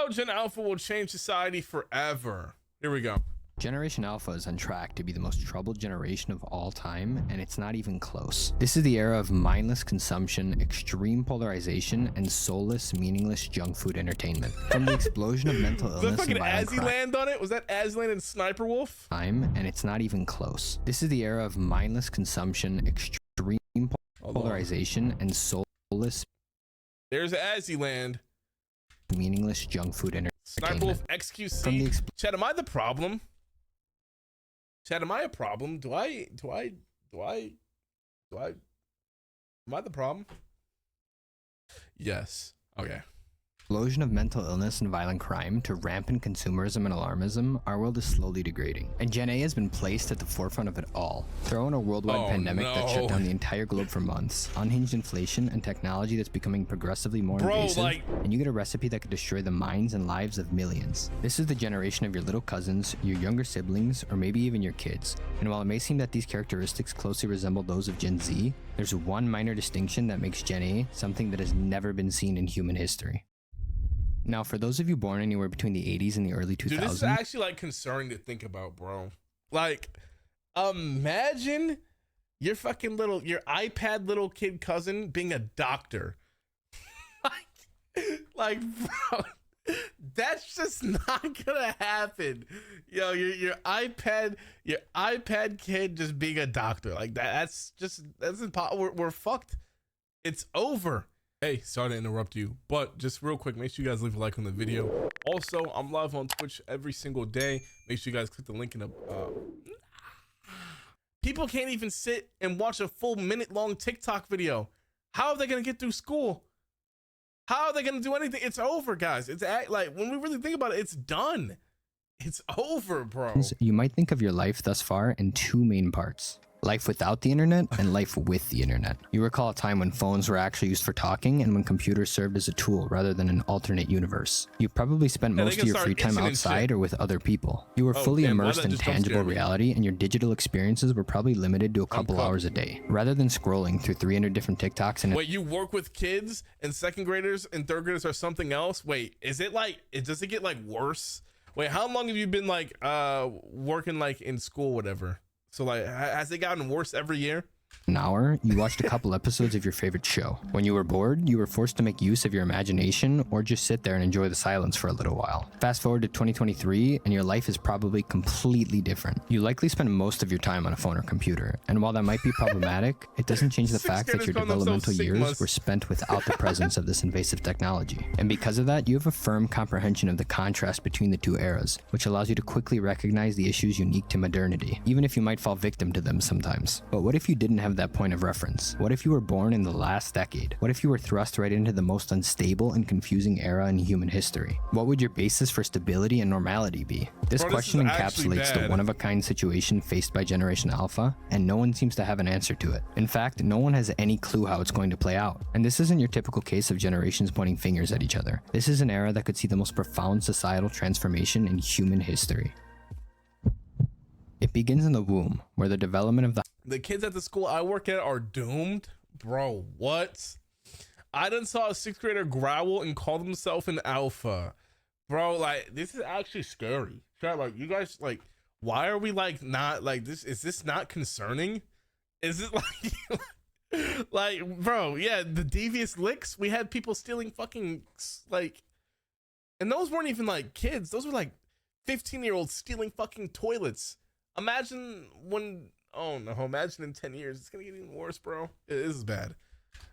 how Gen Alpha will change society forever. Here we go. Generation Alpha is on track to be the most troubled generation of all time, and it's not even close. This is the era of mindless consumption, extreme polarization, and soulless, meaningless junk food entertainment. From the explosion of mental Was that illness fucking and violent crime, Azzyland on it? Was that Azzyland and Sniper Wolf? and it's not even close. This is the era of mindless consumption, extreme polarization, and soulless, There's Azzyland. meaningless junk food Sniper Wolf entertainment. From XQC. the Chad, am I the problem? Chad, am I a problem? Am I the problem? Yes. Okay. explosion of mental illness and violent crime to rampant consumerism and alarmism, our world is slowly degrading. And Gen A has been placed at the forefront of it all. Throw in a worldwide pandemic that shut down the entire globe for months, unhinged inflation, and technology that's becoming progressively more invasive, and you get a recipe that could destroy the minds and lives of millions. This is the generation of your little cousins, your younger siblings, or maybe even your kids. And while it may seem that these characteristics closely resemble those of Gen Z, there's one minor distinction that makes Gen A something that has never been seen in human history. Now, for those of you born anywhere between the 80s and the early 2000s... Dude, this is actually, like, concerning to think about, bro. Like, imagine your fucking your iPad little kid cousin being a doctor. like, bro, that's just not gonna happen. Yo, your iPad kid just being a doctor. Like, that's impossible. We're fucked. It's over. Hey, sorry to interrupt you, but just real quick, make sure you guys leave a like on the video. Also, I'm live on Twitch every single day. Make sure you guys click the link in the people can't even sit and watch a full minute-long TikTok video. How are they gonna get through school? How are they gonna do anything? It's over, guys. It's like, when we really think about it, it's done. It's over, bro. You might think of your life thus far in two main parts: life without the internet and life with the internet. You recall a time when phones were actually used for talking and when computers served as a tool rather than an alternate universe. You probably spent most of your free time outside or with other people. You were fully immersed in tangible reality, and your digital experiences were probably limited to a couple hours a day. Rather than scrolling through 300 different TikToks and... Wait, you work with kids and second graders and third graders or something else? Wait, is it like, does it get like worse? Wait, how long have you been like working like in school, whatever? So like, has it gotten worse every year? An hour, you watched a couple episodes of your favorite show. When you were bored, you were forced to make use of your imagination or just sit there and enjoy the silence for a little while. Fast forward to 2023, and your life is probably completely different. You likely spend most of your time on a phone or computer, and while that might be problematic, it doesn't change the fact that your developmental years were spent without the presence of this invasive technology. And because of that, you have a firm comprehension of the contrast between the two eras, which allows you to quickly recognize the issues unique to modernity, even if you might fall victim to them sometimes. But what if you didn't have that point of reference? What if you were born in the last decade? What if you were thrust right into the most unstable and confusing era in human history? What would your basis for stability and normality be? This question encapsulates the one-of-a-kind situation faced by Generation Alpha, and no one seems to have an answer to it. In fact, no one has any clue how it's going to play out. And this isn't your typical case of generations pointing fingers at each other. This is an era that could see the most profound societal transformation in human history. It begins in the womb, where the development of the kids at the school I work at are doomed. Bro, what? I done saw a 6th grader growl and call himself an alpha. Bro, like, this is actually scary. Like, you guys, like, why are we, like, not, like, this? Is this not concerning? Is it, like, like, bro, yeah, the devious licks, we had people stealing fucking, like, and those weren't even, like, kids. Those were, like, 15-year-olds stealing fucking toilets. Imagine when, oh no, imagine in 10 years, it's gonna get even worse, bro. This is bad.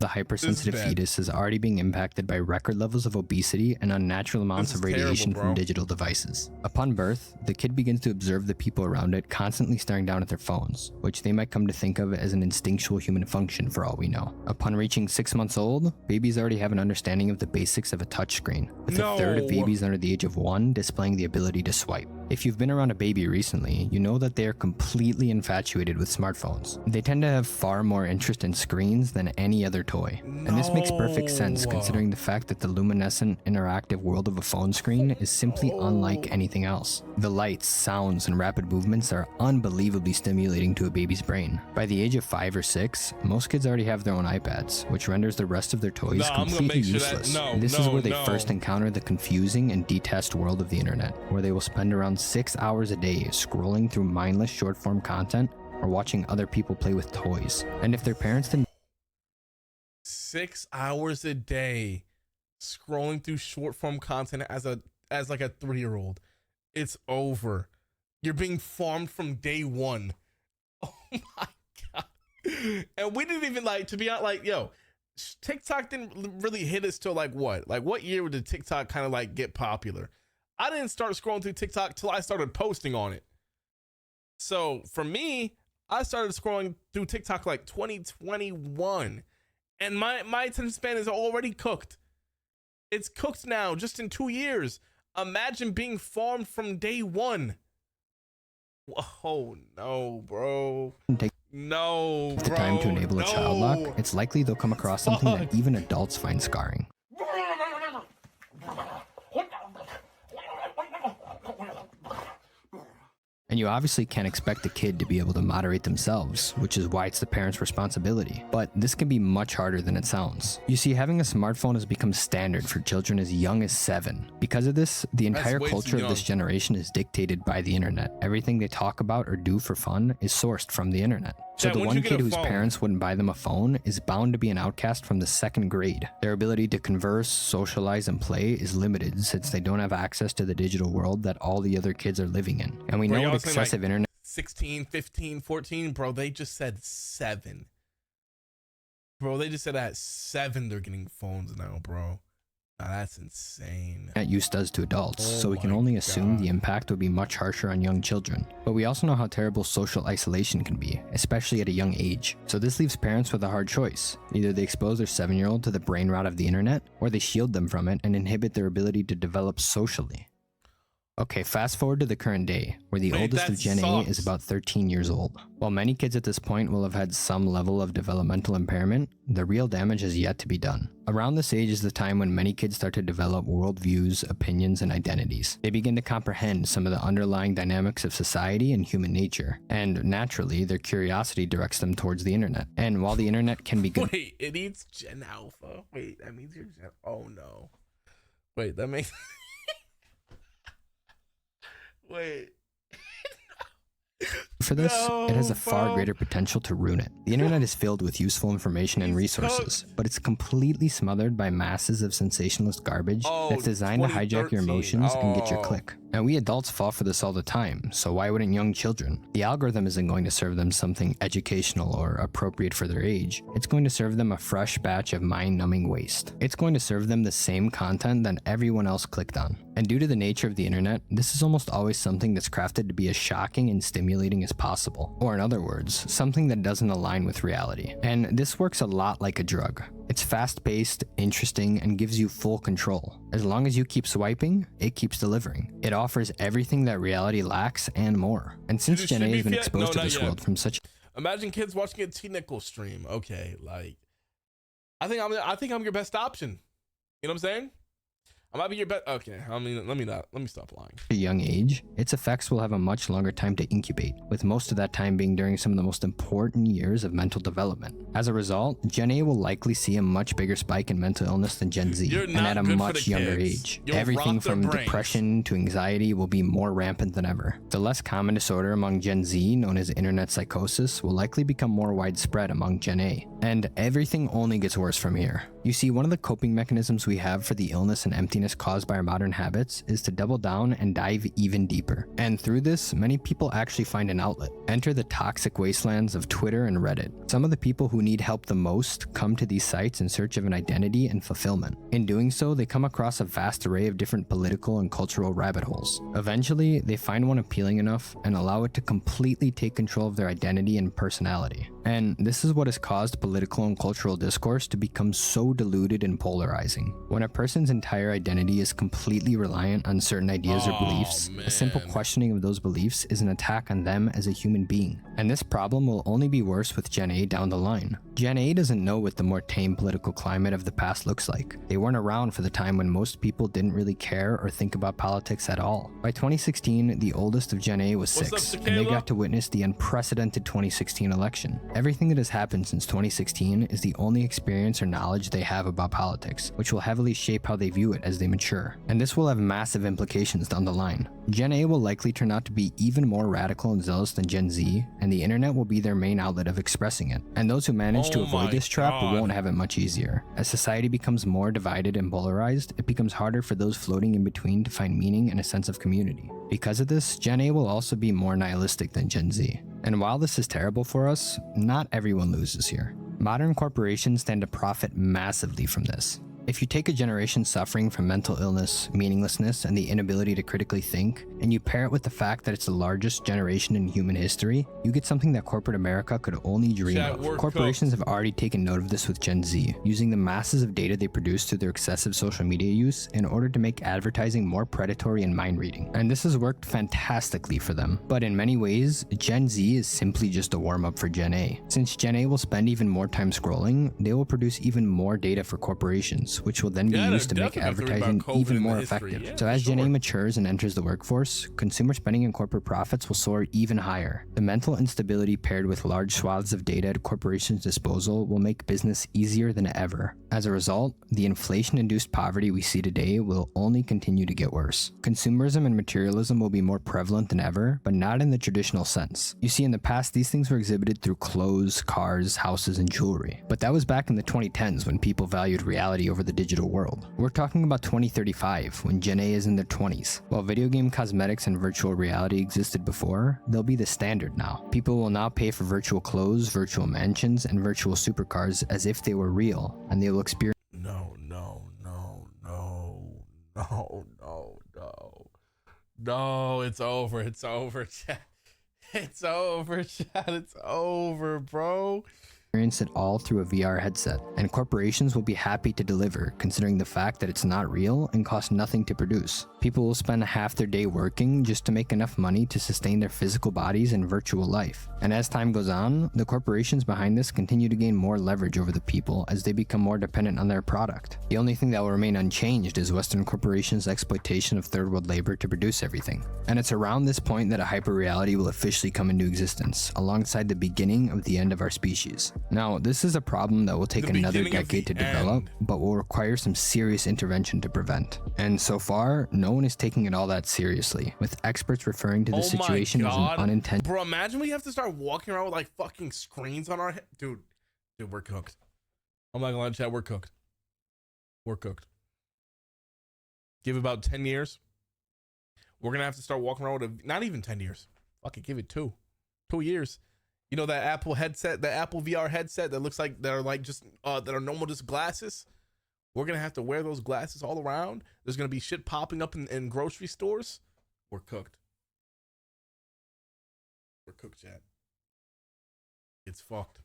The hypersensitive fetus is already being impacted by record levels of obesity and unnatural amounts of radiation from digital devices. Upon birth, the kid begins to observe the people around it constantly staring down at their phones, which they might come to think of as an instinctual human function for all we know. Upon reaching 6 months old, babies already have an understanding of the basics of a touchscreen, with a third of babies under the age of 1 displaying the ability to swipe. If you've been around a baby recently, you know that they are completely infatuated with smartphones. They tend to have far more interest in screens than any other toy. And this makes perfect sense considering the fact that the luminescent, interactive world of a phone screen is simply unlike anything else. The lights, sounds, and rapid movements are unbelievably stimulating to a baby's brain. By the age of 5 or 6, most kids already have their own iPads, which renders the rest of their toys completely useless. This is where they first encounter the confusing and detached world of the internet, where they will spend around 6 hours a day scrolling through mindless short-form content or watching other people play with toys. And if their parents didn't 6 hours a day scrolling through short-form content as like a 3-year-old, it's over. You're being farmed from day one. Oh my god. And we didn't even, like, to be honest, like, yo, TikTok didn't really hit us till like what? Like, what year did TikTok kind of like get popular? I didn't start scrolling through TikTok till I started posting on it. So for me, I started scrolling through TikTok like 2021, and my attention span is already cooked. It's cooked now, just in 2 years. Imagine being farmed from day one. Oh no, bro. No, the time to enable a child lock, it's likely they'll come across something that even adults find scarring. And you obviously can't expect the kid to be able to moderate themselves, which is why it's the parent's responsibility. But this can be much harder than it sounds. You see, having a smartphone has become standard for children as young as 7. Because of this, the entire culture of this generation is dictated by the internet. Everything they talk about or do for fun is sourced from the internet. So the one kid whose parents wouldn't buy them a phone is bound to be an outcast from the 2nd grade. Their ability to converse, socialize, and play is limited since they don't have access to the digital world that all the other kids are living in. And we know what excessive internet 16, 15, 14, bro, they just said 7. Bro, they just said at 7 they're getting phones now, bro. Now that's insane. Use does to adults, so we can only assume the impact would be much harsher on young children. But we also know how terrible social isolation can be, especially at a young age. So this leaves parents with a hard choice. Either they expose their 7-year-old to the brain rot of the internet, or they shield them from it and inhibit their ability to develop socially. Okay, fast forward to the current day, where the oldest of Gen A is about 13 years old. While many kids at this point will have had some level of developmental impairment, the real damage has yet to be done. Around this age is the time when many kids start to develop worldviews, opinions, and identities. They begin to comprehend some of the underlying dynamics of society and human nature, and naturally, their curiosity directs them towards the internet. And while the internet can be good— Wait, it needs Gen Alpha. Wait, that means you're Gen— oh no. Wait, that makes— Wait. For this, it has a far greater potential to ruin it. The internet is filled with useful information and resources, but it's completely smothered by masses of sensationalist garbage that's designed to hijack your emotions and get your click. Now, we adults fall for this all the time, so why wouldn't young children? The algorithm isn't going to serve them something educational or appropriate for their age. It's going to serve them a fresh batch of mind-numbing waste. It's going to serve them the same content that everyone else clicked on. And due to the nature of the internet, this is almost always something that's crafted to be as shocking and stimulating as possible. Or in other words, something that doesn't align with reality. And this works a lot like a drug. It's fast-paced, interesting, and gives you full control. As long as you keep swiping, it keeps delivering. It offers everything that reality lacks and more. And since Gen A has been exposed to this world from such— Imagine kids watching a T Nickel stream. Okay, like, I think I'm your best option. You know what I'm saying? I might be your best. Okay, I mean, let me stop lying. At a young age, its effects will have a much longer time to incubate, with most of that time being during some of the most important years of mental development. As a result, Gen A will likely see a much bigger spike in mental illness than Gen Z, and at a much younger age. Everything from depression to anxiety will be more rampant than ever. The less common disorder among Gen Z, known as internet psychosis, will likely become more widespread among Gen A. And everything only gets worse from here. You see, one of the coping mechanisms we have for the illness and emptiness caused by our modern habits is to double down and dive even deeper. And through this, many people actually find an outlet. Enter the toxic wastelands of Twitter and Reddit. Some of the people who need help the most come to these sites in search of an identity and fulfillment. In doing so, they come across a vast array of different political and cultural rabbit holes. Eventually, they find one appealing enough and allow it to completely take control of their identity and personality. And this is what has caused political and cultural discourse to become so diluted and polarizing. When a person's entire identity is completely reliant on certain ideas or beliefs, a simple questioning of those beliefs is an attack on them as a human being. And this problem will only be worse with Gen A down the line. Gen A doesn't know what the more tame political climate of the past looks like. They weren't around for the time when most people didn't really care or think about politics at all. By 2016, the oldest of Gen A was 6, and they got to witness the unprecedented 2016 election. Everything that has happened since 2016 is the only experience or knowledge they have about politics, which will heavily shape how they view it as they mature. And this will have massive implications down the line. Gen A will likely turn out to be even more radical and zealous than Gen Z, and the internet will be their main outlet of expressing it. And those who manage to avoid this trap won't have it much easier. As society becomes more divided and polarized, it becomes harder for those floating in between to find meaning and a sense of community. Because of this, Gen A will also be more nihilistic than Gen Z. And while this is terrible for us, not everyone loses here. Modern corporations stand to profit massively from this. If you take a generation suffering from mental illness, meaninglessness, and the inability to critically think, and you pair it with the fact that it's the largest generation in human history, you get something that corporate America could only dream of. Corporations have already taken note of this with Gen Z, using the masses of data they produce through their excessive social media use in order to make advertising more predatory and mind-reading. And this has worked fantastically for them. But in many ways, Gen Z is simply just a warm-up for Gen A. Since Gen A will spend even more time scrolling, they will produce even more data for corporations, which will then be used to make advertising even more effective. So as Gen A matures and enters the workforce, consumer spending and corporate profits will soar even higher. The mental instability paired with large swaths of data at corporations' disposal will make business easier than ever. As a result, the inflation-induced poverty we see today will only continue to get worse. Consumerism and materialism will be more prevalent than ever, but not in the traditional sense. You see, in the past, these things were exhibited through clothes, cars, houses, and jewelry. But that was back in the 2010s when people valued reality over the digital world. We're talking about 2035, when Gen A is in their 20s. While video game cosmetics and virtual reality existed before, they'll be the standard now. People will now pay for virtual clothes, virtual mansions, and virtual supercars as if they were real, and they will experience No, it's over, chat. It's over, chat. It's over, bro. It all through a VR headset, and corporations will be happy to deliver, considering the fact that it's not real and costs nothing to produce. People will spend half their day working just to make enough money to sustain their physical bodies and virtual life. And as time goes on, the corporations behind this continue to gain more leverage over the people as they become more dependent on their product. The only thing that will remain unchanged is Western corporations' exploitation of third world labor to produce everything. And it's around this point that a hyper-reality will officially come into existence, alongside the beginning of the end of our species. Now, this is a problem that will take another decade to develop, but will require some serious intervention to prevent. And so far, no one is taking it all that seriously, with experts referring to the situation as an unintentional. Bro, imagine we have to start walking around with like fucking screens on our head. Dude, we're cooked. I'm not gonna lie, chat, we're cooked. We're cooked. Give it about 10 years. We're gonna have to start walking around with not even 10 years. Fucking give it 2 years. You know that Apple headset, the Apple VR headset that looks like they're like just that are normal just glasses. We're gonna have to wear those glasses all around. There's gonna be shit popping up in grocery stores. We're cooked. We're cooked, chat. It's fucked.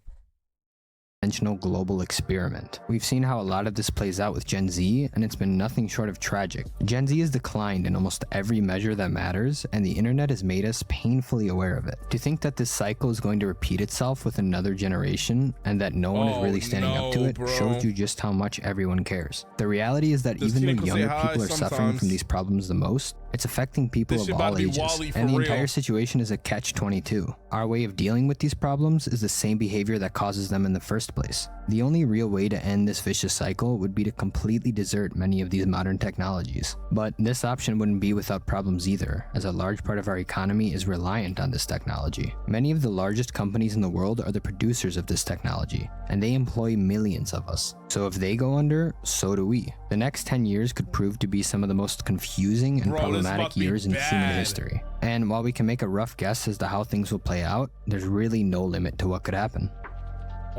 Global experiment. We've seen how a lot of this plays out with Gen Z, and it's been nothing short of tragic. Gen Z has declined in almost every measure that matters, and the internet has made us painfully aware of it. To think that this cycle is going to repeat itself with another generation, and that no one is really standing up to it, shows you just how much everyone cares. The reality is that even when younger people are suffering from these problems the most, it's affecting people of all ages, and the entire situation is a catch-22. Our way of dealing with these problems is the same behavior that causes them in the first place. The only real way to end this vicious cycle would be to completely desert many of these modern technologies. But this option wouldn't be without problems either, as a large part of our economy is reliant on this technology. Many of the largest companies in the world are the producers of this technology, and they employ millions of us. So if they go under, so do we. The next 10 years could prove to be some of the most confusing and problematic years in human history. And while we can make a rough guess as to how things will play out, there's really no limit to what could happen.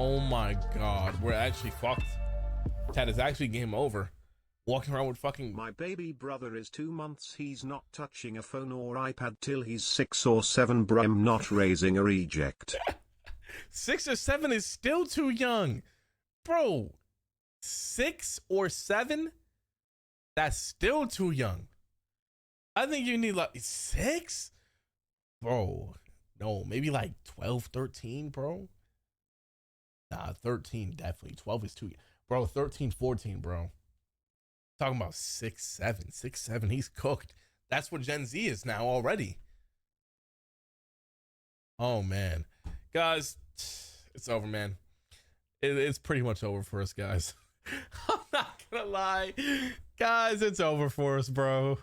Oh my god, we're actually fucked. Chat, is actually game over. Walking around with fucking... My baby brother is 2 months, he's not touching a phone or iPad till he's 6 or 7, bruh. I'm not raising a reject. 6 or 7 is still too young. Bro, 6 or 7? That's still too young. I think you need like 6? Bro, no, maybe like 12, 13, bro. Nah, 13 definitely. 12 is too, bro. 13, 14, bro. Talking about 6, 7, 6, 7. He's cooked. That's what Gen Z is now already. Oh man, guys, it's over, man. It's pretty much over for us, guys. I'm not gonna lie, guys. It's over for us, bro.